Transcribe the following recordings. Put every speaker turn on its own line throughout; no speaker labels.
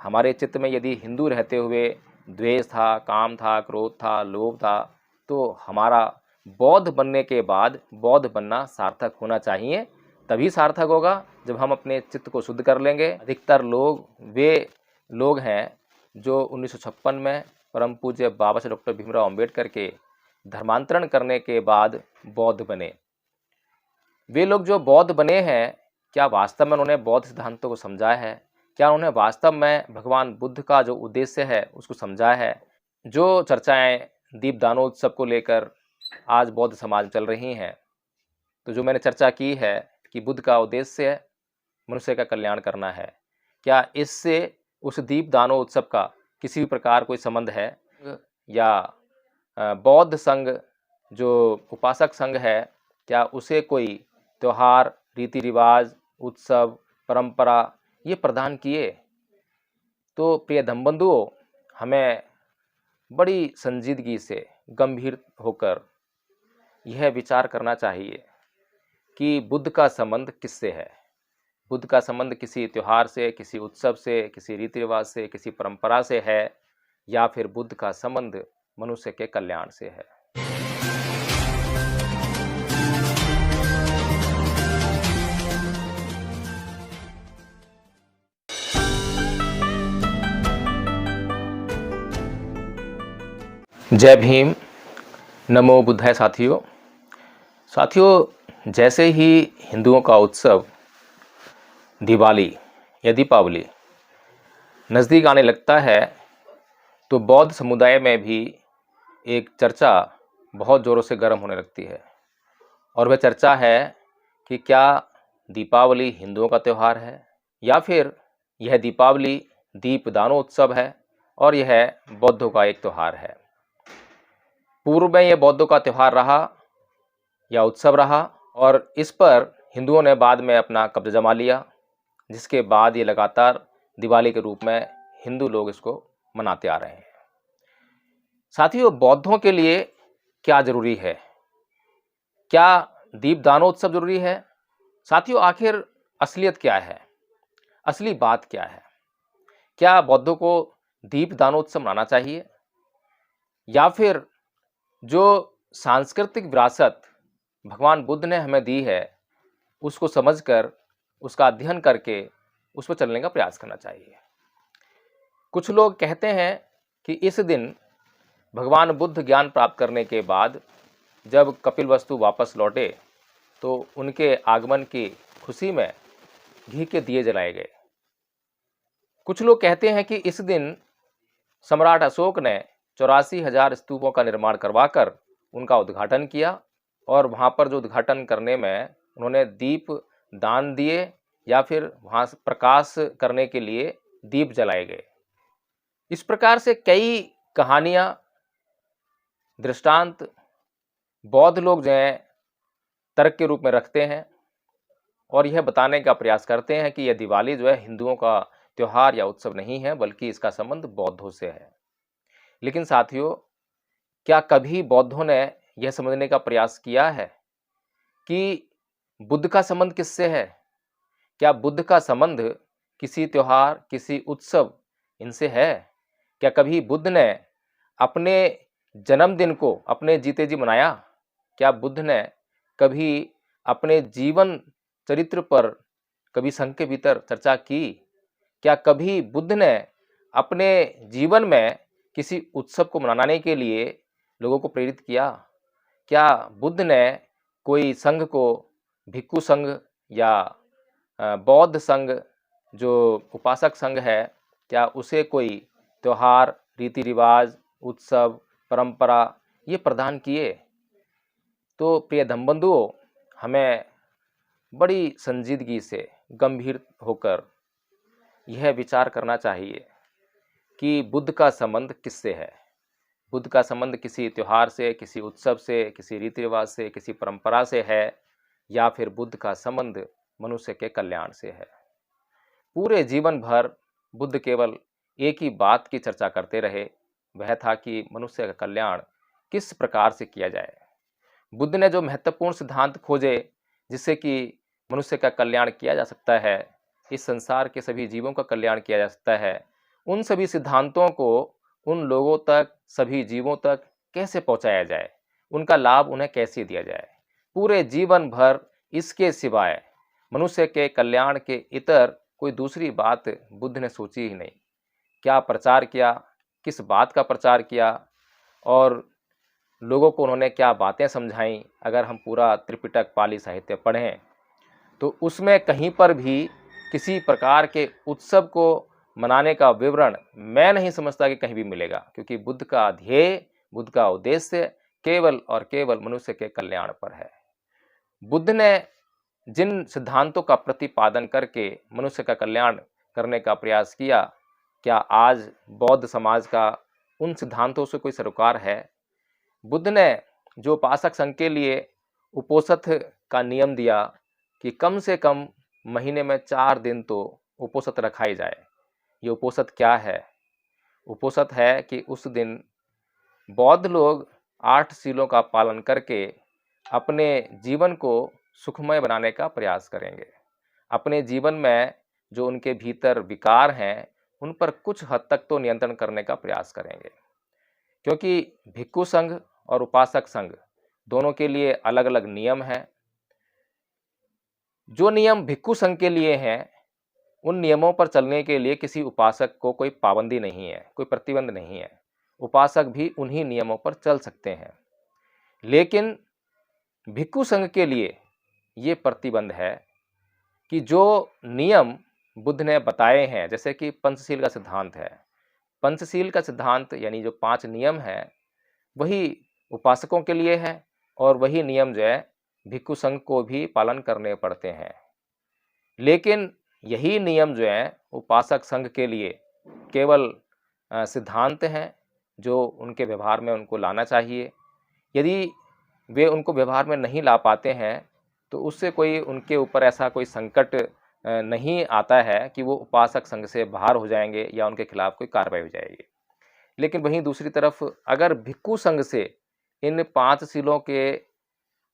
हमारे चित्त में यदि हिंदू रहते हुए द्वेष था, काम था, क्रोध था, लोभ था, तो हमारा बौद्ध बनने के बाद बौद्ध बनना सार्थक होना चाहिए। तभी सार्थक होगा जब हम अपने चित्त को शुद्ध कर लेंगे। अधिकतर लोग वे लोग हैं जो 1956 में परम पूज्य बाबा साहेब डॉक्टर भीमराव अंबेडकर के धर्मांतरण करने के बाद बौद्ध बने। वे लोग जो बौद्ध बने हैं, क्या वास्तव में उन्होंने बौद्ध सिद्धांतों को समझा है? क्या उन्होंने वास्तव में भगवान बुद्ध का जो उद्देश्य है उसको समझा है? जो चर्चाएं दीपदानोत्सव को लेकर आज बौद्ध समाज में चल रही हैं, तो जो मैंने चर्चा की है कि बुद्ध का उद्देश्य मनुष्य का कल्याण करना है, क्या इससे उस दीपदानोत्सव का किसी भी प्रकार कोई संबंध है? या बौद्ध संघ जो उपासक संघ है, क्या उसे कोई त्यौहार, रीति रिवाज, उत्सव, परंपरा ये प्रदान किए? तो प्रिय धम्मबंधुओं, हमें बड़ी संजीदगी से गंभीर होकर यह विचार करना चाहिए कि बुद्ध का संबंध किससे है। बुद्ध का संबंध किसी त्यौहार से, किसी उत्सव से, किसी रीति रिवाज से, किसी परंपरा से है, या फिर बुद्ध का संबंध मनुष्य के कल्याण से है। जय भीम, नमो बुद्धाय। साथियों, जैसे ही हिंदुओं का उत्सव दिवाली या दीपावली नज़दीक आने लगता है, तो बौद्ध समुदाय में भी एक चर्चा बहुत ज़ोरों से गर्म होने लगती है। और वह चर्चा है कि क्या दीपावली हिंदुओं का त्यौहार है, या फिर यह दीपावली दीपदानोत्सव है और यह बौद्धों का एक त्यौहार है। पूर्व में यह बौद्धों का त्यौहार रहा या उत्सव रहा, और इस पर हिंदुओं ने बाद में अपना कब्जा जमा लिया, जिसके बाद ये लगातार दिवाली के रूप में हिंदू लोग इसको मनाते आ रहे हैं। साथियों, बौद्धों के लिए क्या जरूरी है? क्या दीपदानोत्सव जरूरी है? साथियों, आखिर असलियत क्या है? असली बात क्या है? क्या बौद्धों को दीपदानोत्सव मनाना चाहिए, या फिर जो सांस्कृतिक विरासत भगवान बुद्ध ने हमें दी है उसको समझकर, उसका अध्ययन करके उस पर चलने का प्रयास करना चाहिए? कुछ लोग कहते हैं कि इस दिन भगवान बुद्ध ज्ञान प्राप्त करने के बाद जब कपिलवस्तु वापस लौटे, तो उनके आगमन की खुशी में घी के दिए जलाए गए। कुछ लोग कहते हैं कि इस दिन सम्राट अशोक ने 84,000 स्तूपों का निर्माण करवाकर उनका उद्घाटन किया, और वहाँ पर जो उद्घाटन करने में उन्होंने दीप दान दिए, या फिर वहाँ प्रकाश करने के लिए दीप जलाए गए। इस प्रकार से कई कहानियाँ, दृष्टांत बौद्ध लोग जो हैं तर्क के रूप में रखते हैं, और यह बताने का प्रयास करते हैं कि यह दिवाली जो है हिंदुओं का त्यौहार या उत्सव नहीं है, बल्कि इसका संबंध बौद्धों से है। लेकिन साथियों, क्या कभी बौद्धों ने यह समझने का प्रयास किया है कि बुद्ध का संबंध किससे है? क्या बुद्ध का संबंध किसी त्यौहार, किसी उत्सव इनसे है? क्या कभी बुद्ध ने अपने जन्मदिन को अपने जीते जी मनाया? क्या बुद्ध ने कभी अपने जीवन चरित्र पर कभी संघ के भीतर चर्चा की? क्या कभी बुद्ध ने अपने जीवन में किसी उत्सव को मनाने के लिए लोगों को प्रेरित किया? क्या बुद्ध ने कोई संघ को, भिक्षु संघ या बौद्ध संघ जो उपासक संघ है, क्या उसे कोई त्यौहार, रीति रिवाज, उत्सव, परंपरा ये प्रदान किए? तो प्रिय धम्मबंधुओं, हमें बड़ी संजीदगी से गंभीर होकर यह विचार करना चाहिए कि बुद्ध का संबंध किससे है। बुद्ध का संबंध किसी त्यौहार से, किसी उत्सव से, किसी रीति रिवाज से, किसी परंपरा से है, या फिर बुद्ध का संबंध मनुष्य के कल्याण से है। पूरे जीवन भर बुद्ध केवल एक ही बात की चर्चा करते रहे, वह था कि मनुष्य का कल्याण किस प्रकार से किया जाए। बुद्ध ने जो महत्वपूर्ण सिद्धांत खोजे जिससे कि मनुष्य का कल्याण किया जा सकता है, इस संसार के सभी जीवों का कल्याण किया जा सकता है, उन सभी सिद्धांतों को उन लोगों तक, सभी जीवों तक कैसे पहुंचाया जाए, उनका लाभ उन्हें कैसे दिया जाए। पूरे जीवन भर इसके सिवाय मनुष्य के कल्याण के इतर कोई दूसरी बात बुद्ध ने सोची ही नहीं। क्या प्रचार किया, किस बात का प्रचार किया और लोगों को उन्होंने क्या बातें समझाई, अगर हम पूरा त्रिपिटक पाली साहित्य पढ़ें तो उसमें कहीं पर भी किसी प्रकार के उत्सव को मनाने का विवरण मैं नहीं समझता कि कहीं भी मिलेगा, क्योंकि बुद्ध का ध्येय, बुद्ध का उद्देश्य केवल और केवल मनुष्य के कल्याण पर है। बुद्ध ने जिन सिद्धांतों का प्रतिपादन करके मनुष्य का कल्याण करने का प्रयास किया, क्या आज बौद्ध समाज का उन सिद्धांतों से कोई सरोकार है? बुद्ध ने जो उपासक संघ के लिए उपोषथ का नियम दिया कि कम से कम महीने में 4 दिन तो उपोषथ रखाई जाए। ये उपोषथ क्या है? उपोषथ है कि उस दिन बौद्ध लोग 8 सीलों का पालन करके अपने जीवन को सुखमय बनाने का प्रयास करेंगे। अपने जीवन में जो उनके भीतर विकार हैं उन पर कुछ हद तक तो नियंत्रण करने का प्रयास करेंगे, क्योंकि भिक्षु संघ और उपासक संघ दोनों के लिए अलग अलग नियम हैं। जो नियम भिक्षु संघ के लिए हैं उन नियमों पर चलने के लिए किसी उपासक को कोई पाबंदी नहीं है, कोई प्रतिबंध नहीं है। उपासक भी उन्हीं नियमों पर चल सकते हैं। लेकिन भिक्षु संघ के लिए ये प्रतिबंध है कि जो नियम बुद्ध ने बताए हैं, जैसे कि पंचशील का सिद्धांत है, पंचशील का सिद्धांत यानी जो 5 नियम है वही उपासकों के लिए है और वही नियम जो है भिक्षु संघ को भी पालन करने पड़ते हैं। लेकिन यही नियम जो है उपासक संघ के लिए केवल सिद्धांत हैं जो उनके व्यवहार में उनको लाना चाहिए। यदि वे उनको व्यवहार में नहीं ला पाते हैं तो उससे कोई उनके ऊपर ऐसा कोई संकट नहीं आता है कि वो उपासक संघ से बाहर हो जाएंगे या उनके खिलाफ कोई कार्रवाई हो जाएगी। लेकिन वहीं दूसरी तरफ अगर भिक्षु संघ से इन 5 सीलों के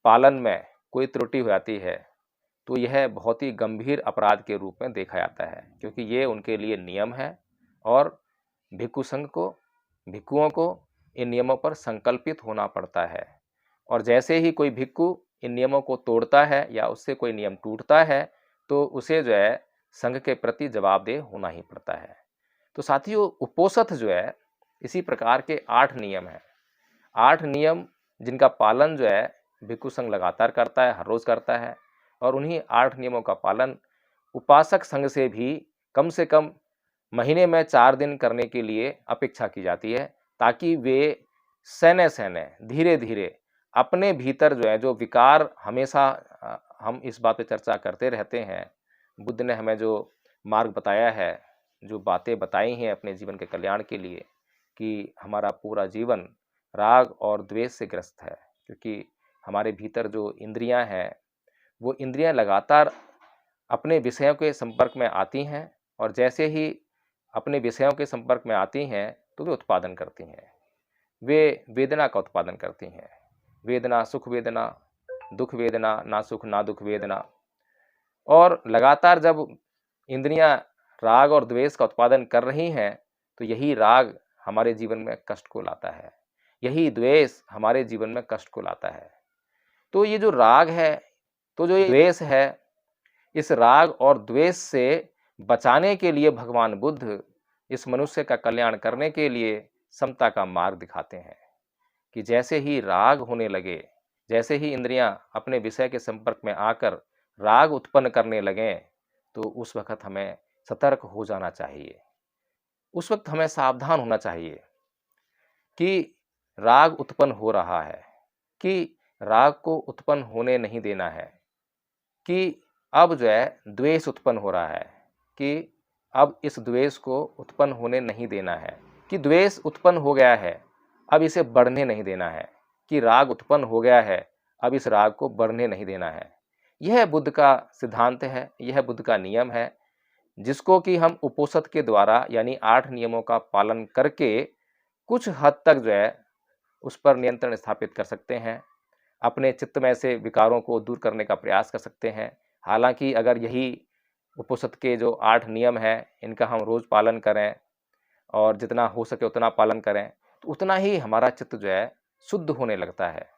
पालन में कोई त्रुटि हो जाती है तो यह बहुत ही गंभीर अपराध के रूप में देखा जाता है, क्योंकि ये उनके लिए नियम है और भिक्षु संघ को, भिक्षुओं को इन नियमों पर संकल्पित होना पड़ता है। और जैसे ही कोई भिक्षु इन नियमों को तोड़ता है या उससे कोई नियम टूटता है तो उसे जो है संघ के प्रति जवाबदेह होना ही पड़ता है। तो साथियों, उपोषथ जो है इसी प्रकार के 8 नियम हैं। 8 नियम जिनका पालन जो है भिक्षु संघ लगातार करता है, हर रोज करता है, और उन्हीं 8 नियमों का पालन उपासक संघ से भी कम से कम महीने में 4 दिन करने के लिए अपेक्षा की जाती है, ताकि वे सहने सहने धीरे धीरे अपने भीतर जो है जो विकार, हमेशा हम इस बात पे चर्चा करते रहते हैं, बुद्ध ने हमें जो मार्ग बताया है, जो बातें बताई हैं अपने जीवन के कल्याण के लिए, कि हमारा पूरा जीवन राग और द्वेष से ग्रस्त है, क्योंकि हमारे भीतर जो इंद्रियां हैं वो इंद्रियां लगातार अपने विषयों के संपर्क में आती हैं, और जैसे ही अपने विषयों के संपर्क में आती हैं तो वे उत्पादन करती हैं, वे वेदना का उत्पादन करती हैं। वेदना, सुख वेदना, दुख वेदना, ना सुख ना दुख वेदना। और लगातार जब इंद्रियां राग और द्वेष का उत्पादन कर रही हैं तो यही राग हमारे जीवन में कष्ट को लाता है, यही द्वेष हमारे जीवन में कष्ट को लाता है। तो ये जो राग है, तो जो ये द्वेष है, इस राग और द्वेष से बचाने के लिए भगवान बुद्ध इस मनुष्य का कल्याण करने के लिए समता का मार्ग दिखाते हैं कि जैसे ही राग होने लगे, जैसे ही इंद्रियां अपने विषय के संपर्क में आकर राग उत्पन्न करने लगें तो उस वक्त हमें सतर्क हो जाना चाहिए। उस वक्त हमें सावधान होना चाहिए कि राग उत्पन्न हो रहा है, कि राग को उत्पन्न होने नहीं देना है, कि अब जो है द्वेष उत्पन्न हो रहा है, कि अब इस द्वेष को उत्पन्न होने नहीं देना है, कि द्वेष उत्पन्न हो गया है अब इसे बढ़ने नहीं देना है, कि राग उत्पन्न हो गया है अब इस राग को बढ़ने नहीं देना है। यह बुद्ध का सिद्धांत है, यह बुद्ध का नियम है, जिसको कि हम उपोषथ के द्वारा यानी 8 नियमों का पालन करके कुछ हद तक जो है उस पर नियंत्रण स्थापित कर सकते हैं, अपने चित्त में से विकारों को दूर करने का प्रयास कर सकते हैं। हालांकि अगर यही उपोषथ के जो 8 नियम हैं इनका हम रोज पालन करें, और जितना हो सके उतना पालन करें, तो उतना ही हमारा चित्त जो है शुद्ध होने लगता है।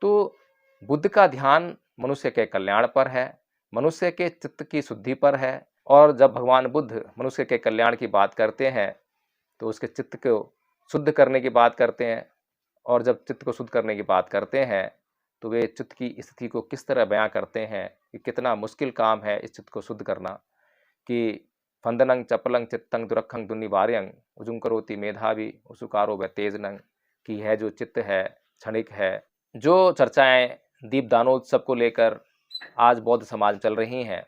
तो बुद्ध का ध्यान मनुष्य के कल्याण पर है, मनुष्य के चित्त की शुद्धि पर है। और जब भगवान बुद्ध मनुष्य के कल्याण की बात करते हैं तो उसके चित्त को शुद्ध करने की बात करते हैं। और जब चित्त को शुद्ध करने की बात करते हैं तो वे चित्त की स्थिति को किस तरह बयां करते हैं कि कितना मुश्किल काम है इस चित्त को शुद्ध करना। कि फंदनंग चपलंग चित्तंग दुरखंग दुनिवार्यंग उजुंग करोति मेधावी उसुकारो व तेजनंग, कि यह जो चित्त है क्षणिक है। जो चर्चाएं दीपदानोत्सव को लेकर आज बौद्ध समाज में चल रही हैं,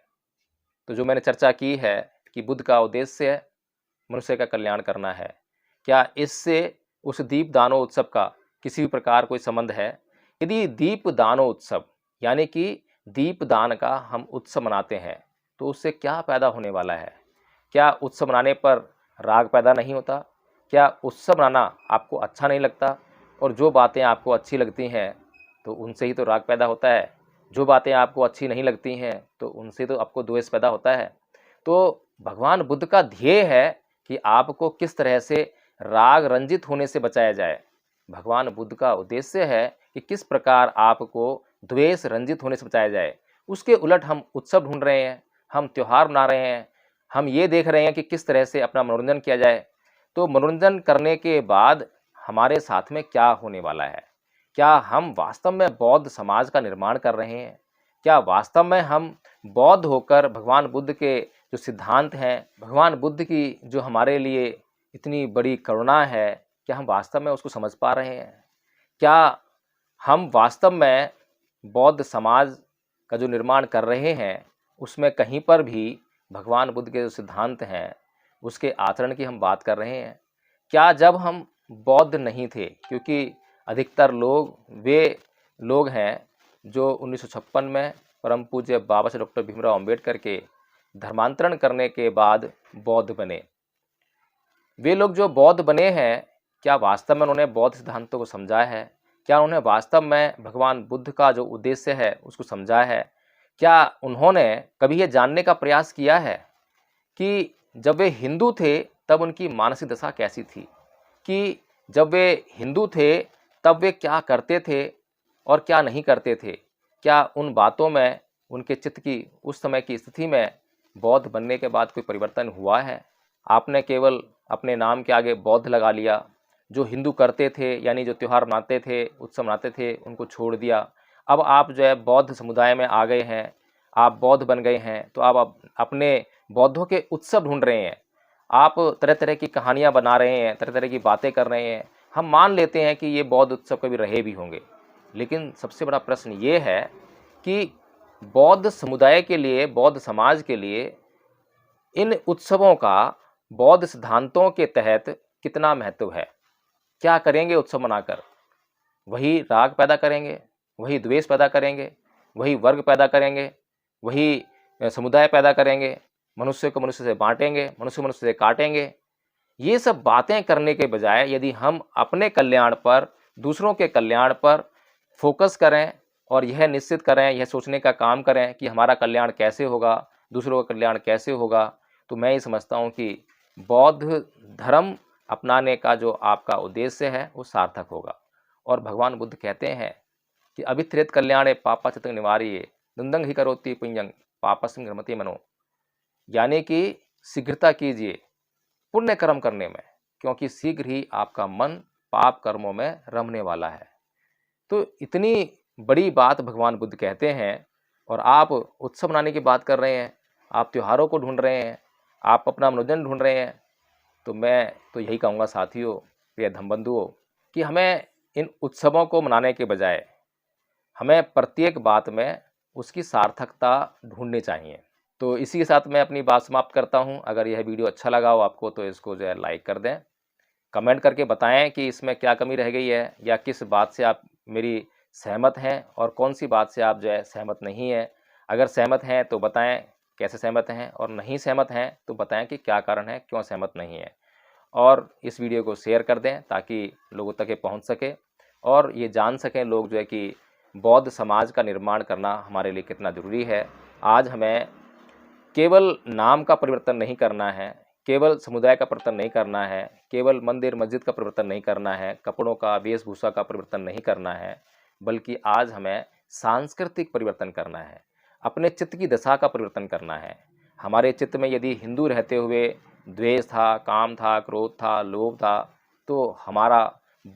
तो जो मैंने चर्चा की है कि बुद्ध का उद्देश्य मनुष्य का कल्याण करना है, क्या इससे उस दीपदानोत्सव का किसी भी प्रकार कोई संबंध है? यदि दीपदानोत्सव यानी कि दीपदान का हम उत्सव मनाते हैं तो उससे क्या पैदा होने वाला है? क्या उत्सव मनाने पर राग पैदा नहीं होता? क्या उत्सव मनाना आपको अच्छा नहीं लगता? और जो बातें आपको अच्छी लगती हैं तो उनसे ही तो राग पैदा होता है। जो बातें आपको अच्छी नहीं लगती हैं तो उनसे तो आपको द्वेष पैदा होता है। तो भगवान बुद्ध का ध्येय है कि आपको किस तरह से राग रंजित होने से बचाया जाए। भगवान बुद्ध का उद्देश्य है कि किस प्रकार आपको द्वेष रंजित होने से बचाया जाए। उसके उलट हम उत्सव ढूंढ रहे हैं, हम त्यौहार मना रहे हैं, हम ये देख रहे हैं कि किस तरह से अपना मनोरंजन किया जाए। तो मनोरंजन करने के बाद हमारे साथ में क्या होने वाला है? क्या हम वास्तव में बौद्ध समाज का निर्माण कर रहे हैं? क्या वास्तव में हम बौद्ध होकर भगवान बुद्ध के जो सिद्धांत हैं, भगवान बुद्ध की जो हमारे लिए इतनी बड़ी करुणा है, क्या हम वास्तव में उसको समझ पा रहे हैं? क्या हम वास्तव में बौद्ध समाज का जो निर्माण कर रहे हैं उसमें कहीं पर भी भगवान बुद्ध के जो सिद्धांत हैं उसके आचरण की हम बात कर रहे हैं? क्या जब हम बौद्ध नहीं थे, क्योंकि अधिकतर लोग वे लोग हैं जो 1956 में परम पूज्य बाबा साहब डॉक्टर भीमराव अंबेडकर के धर्मांतरण करने के बाद बौद्ध बने, वे लोग जो बौद्ध बने हैं, क्या वास्तव में उन्होंने बौद्ध सिद्धांतों को समझा है? क्या उन्होंने वास्तव में भगवान बुद्ध का जो उद्देश्य है उसको समझा है? क्या उन्होंने कभी ये जानने का प्रयास किया है कि जब वे हिंदू थे तब उनकी मानसिक दशा कैसी थी? कि जब वे हिंदू थे तब वे क्या करते थे और क्या नहीं करते थे? क्या उन बातों में उनके चित्त की उस समय की स्थिति में बौद्ध बनने के बाद कोई परिवर्तन हुआ है? आपने केवल अपने नाम के आगे बौद्ध लगा लिया। जो हिंदू करते थे यानी जो त्यौहार मनाते थे, उत्सव मनाते थे, उनको छोड़ दिया। अब आप जो है बौद्ध समुदाय में आ गए हैं, आप बौद्ध बन गए हैं, तो आप अपने बौद्धों के उत्सव ढूंढ रहे हैं। आप तरह तरह की कहानियाँ बना रहे हैं, तरह तरह की बातें कर रहे हैं। हम मान लेते हैं कि ये बौद्ध उत्सव कभी रहे भी होंगे, लेकिन सबसे बड़ा प्रश्न ये है कि बौद्ध समुदाय के लिए, बौद्ध समाज के लिए इन उत्सवों का बौद्ध सिद्धांतों के तहत कितना महत्व है? क्या करेंगे उत्सव मनाकर? वही राग पैदा करेंगे, वही द्वेष पैदा करेंगे, वही वर्ग पैदा करेंगे, वही समुदाय पैदा करेंगे, मनुष्य को मनुष्य से बांटेंगे, मनुष्य को मनुष्य से काटेंगे। ये सब बातें करने के बजाय यदि हम अपने कल्याण पर, दूसरों के कल्याण पर फोकस करें और यह निश्चित करें, यह सोचने का काम करें कि हमारा कल्याण कैसे होगा, दूसरों का कल्याण कैसे होगा, तो मैं ये समझता हूँ कि बौद्ध धर्म अपनाने का जो आपका उद्देश्य है वो सार्थक होगा। और भगवान बुद्ध कहते हैं कि अभित्रेत कल्याणे पापा चितंग निवार्ये दंदंग ही करोति पुण्यंग पापस्मिन् रमते मनो, यानी कि शीघ्रता कीजिए पुण्य कर्म करने में, क्योंकि शीघ्र ही आपका मन पाप कर्मों में रमने वाला है। तो इतनी बड़ी बात भगवान बुद्ध कहते हैं और आप उत्सव मनाने की बात कर रहे हैं, आप त्योहारों को ढूंढ रहे हैं, आप अपना मनोरंजन ढूंढ रहे हैं। तो मैं तो यही कहूँगा साथियों, प्रिय धम्मबंधुओं, कि हमें इन उत्सवों को मनाने के बजाय हमें प्रत्येक बात में उसकी सार्थकता ढूंढनी चाहिए। तो इसी के साथ मैं अपनी बात समाप्त करता हूं। अगर यह वीडियो अच्छा लगा हो आपको तो इसको जो है लाइक कर दें, कमेंट करके बताएं कि इसमें क्या कमी रह गई है या किस बात से आप मेरी सहमत हैं और कौन सी बात से आप जो है सहमत नहीं हैं। अगर सहमत हैं तो बताएं कैसे सहमत हैं, और नहीं सहमत हैं तो बताएं कि क्या कारण है, क्यों सहमत नहीं है। और इस वीडियो को शेयर कर दें ताकि लोगों तक ये पहुँच सके और ये जान सकें लोग जो है कि बौद्ध समाज का निर्माण करना हमारे लिए कितना ज़रूरी है। आज हमें केवल नाम का परिवर्तन नहीं करना है, केवल समुदाय का परिवर्तन नहीं करना है, केवल मंदिर मस्जिद का परिवर्तन नहीं करना है, कपड़ों का वेशभूषा का परिवर्तन नहीं करना है, बल्कि आज हमें सांस्कृतिक परिवर्तन करना है, अपने चित्त की दशा का परिवर्तन करना है। हमारे चित्त में यदि हिंदू रहते हुए द्वेष था, काम था, क्रोध था, लोभ था, तो हमारा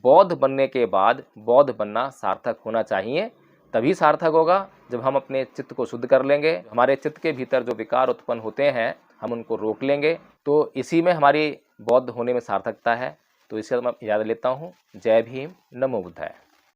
बौद्ध बनने के बाद बौद्ध बनना सार्थक होना चाहिए। तभी सार्थक होगा जब हम अपने चित्त को शुद्ध कर लेंगे। हमारे चित्त के भीतर जो विकार उत्पन्न होते हैं हम उनको रोक लेंगे, तो इसी में हमारी बौद्ध होने में सार्थकता है। तो इसे मैं याद लेता हूँ। जय भीम, नमो बुद्धाय।